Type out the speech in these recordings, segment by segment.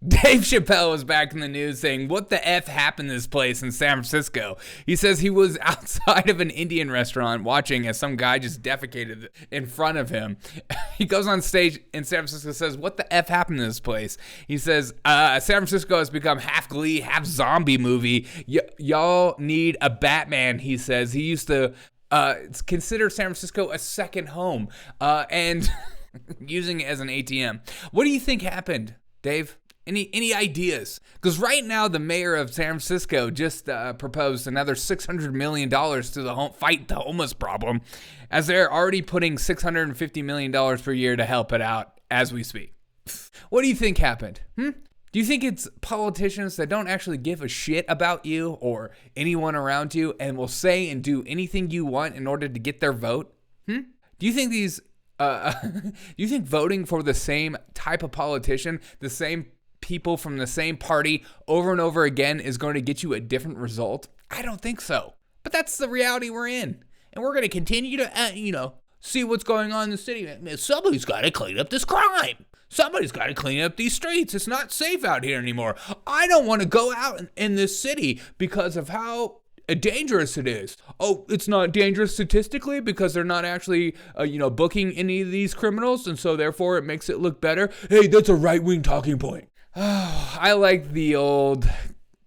Dave Chappelle was back in the news saying, what the F happened to this place in San Francisco? He says he was outside of an Indian restaurant watching as some guy just defecated in front of him. He goes on stage in San Francisco and says, what the F happened to this place? He says, San Francisco has become half Glee, half zombie movie. Y'all need a Batman, he says. He used to consider San Francisco a second home and using it as an ATM. What do you think happened, Dave? Any ideas? Because right now, the mayor of San Francisco just proposed another $600 million to fight the homeless problem, as they're already putting $650 million per year to help it out as we speak. What do you think happened? Do you think it's politicians that don't actually give a shit about you or anyone around you and will say and do anything you want in order to get their vote? Do you think these... do you think voting for the same type of politician, the same people from the same party over and over again is going to get you a different result? I don't think so. But that's the reality we're in. And we're going to continue to, see what's going on in the city. Somebody's got to clean up this crime. Somebody's got to clean up these streets. It's not safe out here anymore. I don't want to go out in this city because of how dangerous it is. Oh, it's not dangerous statistically because they're not actually, booking any of these criminals, and so therefore it makes it look better. Hey, that's a right-wing talking point. I like the old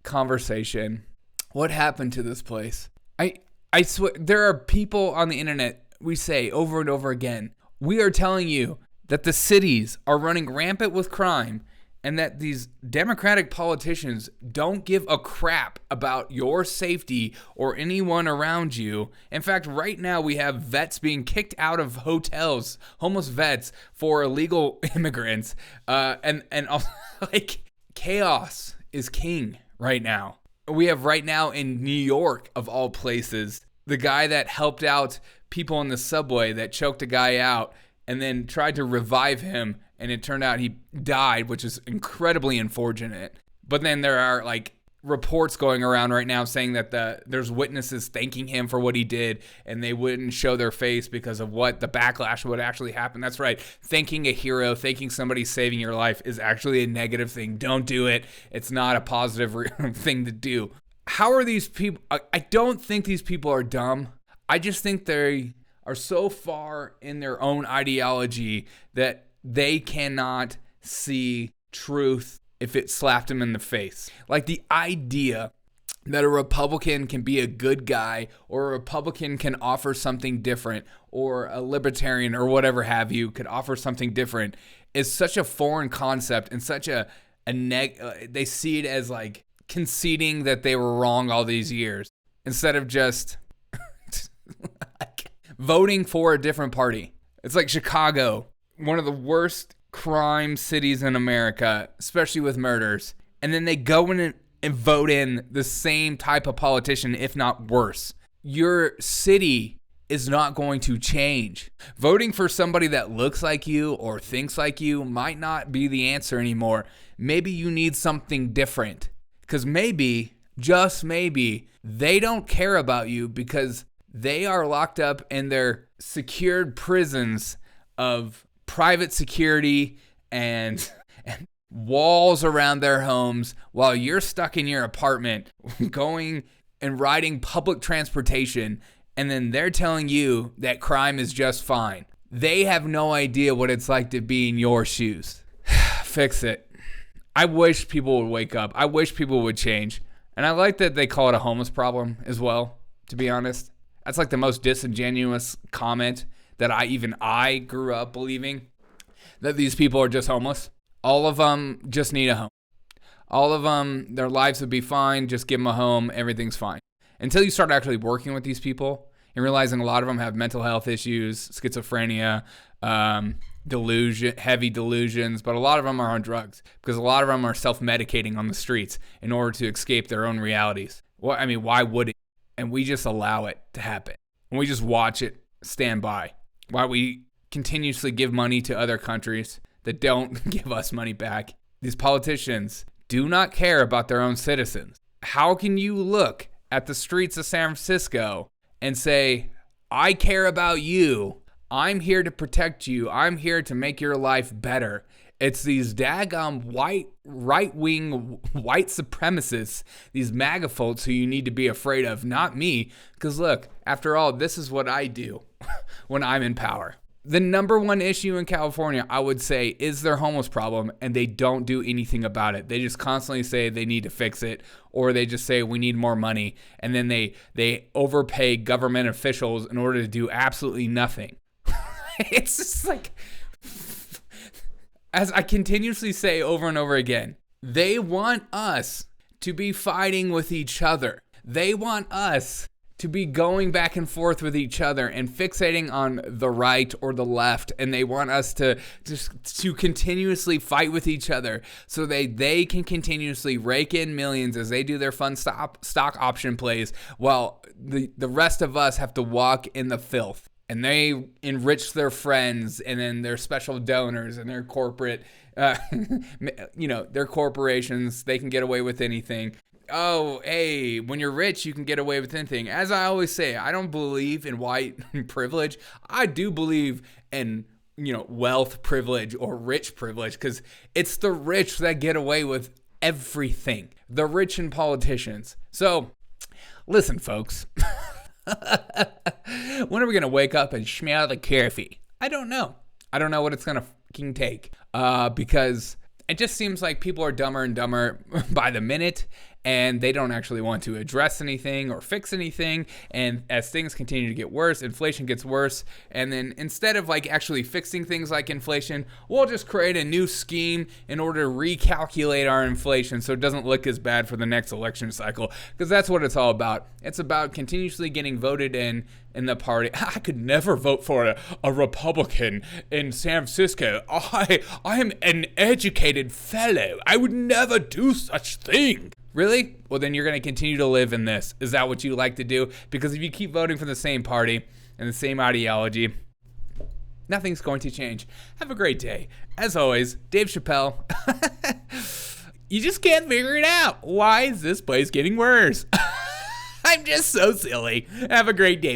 conversation. What happened to this place? I swear, there are people on the internet, we say over and over again, we are telling you that the cities are running rampant with crime and that these Democratic politicians don't give a crap about your safety or anyone around you. In fact, right now we have vets being kicked out of hotels, homeless vets for illegal immigrants, and also, chaos is king right now. We have right now in New York, of all places, the guy that helped out people on the subway that choked a guy out and then tried to revive him, and it turned out he died, which is incredibly unfortunate. But then there are reports going around right now saying that there's witnesses thanking him for what he did, and they wouldn't show their face because of what the backlash would actually happen. That's right. Thanking a hero, thanking somebody saving your life is actually a negative thing. Don't do it. It's not a positive thing to do. How are these people? I don't think these people are dumb. I just think they are so far in their own ideology that they cannot see truth if it slapped them in the face. Like the idea that a Republican can be a good guy, or a Republican can offer something different, or a libertarian or whatever have you could offer something different is such a foreign concept and such they see it as conceding that they were wrong all these years instead of just voting for a different party. It's like Chicago, one of the worst crime cities in America, especially with murders. And then they go in and vote in the same type of politician, if not worse. Your city is not going to change. Voting for somebody that looks like you or thinks like you might not be the answer anymore. Maybe you need something different. Because maybe, just maybe, they don't care about you because they are locked up in their secured prisons of private security and walls around their homes while you're stuck in your apartment going and riding public transportation, and then they're telling you that crime is just fine. They have no idea what it's like to be in your shoes. Fix it. I wish people would wake up. I wish people would change. And I like that they call it a homeless problem as well, to be honest. That's the most disingenuous comment that I grew up believing, that these people are just homeless. All of them just need a home. All of them, their lives would be fine. Just give them a home. Everything's fine. Until you start actually working with these people and realizing a lot of them have mental health issues, schizophrenia, heavy delusions, but a lot of them are on drugs because a lot of them are self-medicating on the streets in order to escape their own realities. Well, why would it? And we just allow it to happen. And we just watch it stand by while we continuously give money to other countries that don't give us money back. These politicians do not care about their own citizens. How can you look at the streets of San Francisco and say, I care about you. I'm here to protect you. I'm here to make your life better. It's these daggum right-wing white supremacists, these MAGA folks who you need to be afraid of, not me. Because look, after all, this is what I do when I'm in power. The number one issue in California, I would say, is their homeless problem, and they don't do anything about it. They just constantly say they need to fix it, or they just say we need more money, and then they overpay government officials in order to do absolutely nothing. It's just like, as I continuously say over and over again, they want us to be fighting with each other. They want us to be going back and forth with each other and fixating on the right or the left, and they want us to continuously fight with each other so they can continuously rake in millions as they do their fun stock option plays, while the rest of us have to walk in the filth. And they enrich their friends and then their special donors and their corporate, their corporations. They can get away with anything. Oh, hey, when you're rich, you can get away with anything. As I always say, I don't believe in white privilege. I do believe in, wealth privilege or rich privilege, because it's the rich that get away with everything. The rich and politicians. So, listen, folks. When are we going to wake up and smell the coffee? I don't know. I don't know what it's going to fucking take. Because it just seems like people are dumber and dumber by the minute, and they don't actually want to address anything or fix anything. And as things continue to get worse, inflation gets worse. And then instead of actually fixing things like inflation, we'll just create a new scheme in order to recalculate our inflation so it doesn't look as bad for the next election cycle. Because that's what it's all about. It's about continuously getting voted in the party. I could never vote for a Republican in San Francisco. I am an educated fellow. I would never do such thing. Really? Well, then you're going to continue to live in this. Is that what you like to do? Because if you keep voting for the same party and the same ideology, nothing's going to change. Have a great day. As always, Dave Chappelle. You just can't figure it out. Why is this place getting worse? I'm just so silly. Have a great day.